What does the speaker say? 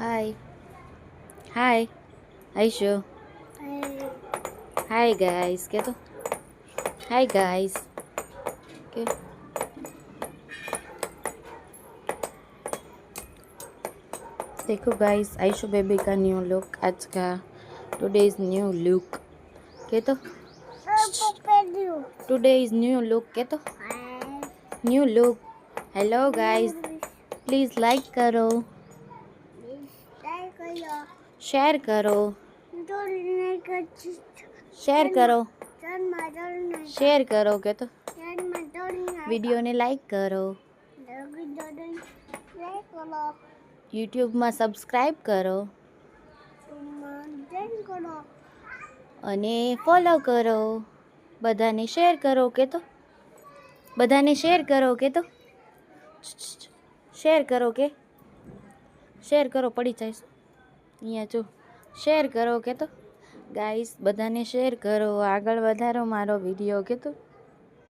Hi. Hi. Aisho. Hi guys. क्या तो Hi guys. Okay. देखो गाइस आयशु बेबी का न्यू लुक आज का टुडे इज न्यू लुक के तो टुडे इज न्यू लुक के तो new look hello guys please like करो शेयर करो शेयर करो शेयर करो के तो વિડીયો ને લાઈક કરો યુટ્યુબ માં સબસ્ક્રાઇબ કરો અને ફોલો કરો બધાને શેર કરો કે તો બધાને શેર કરો કે તો શેર કરો કે શેર કરો પડી જાય અહીંયા જો શેર કરો કે તો ગાઈસ બધાને શેર કરો આગળ વધારો મારો વિડીયો કે તો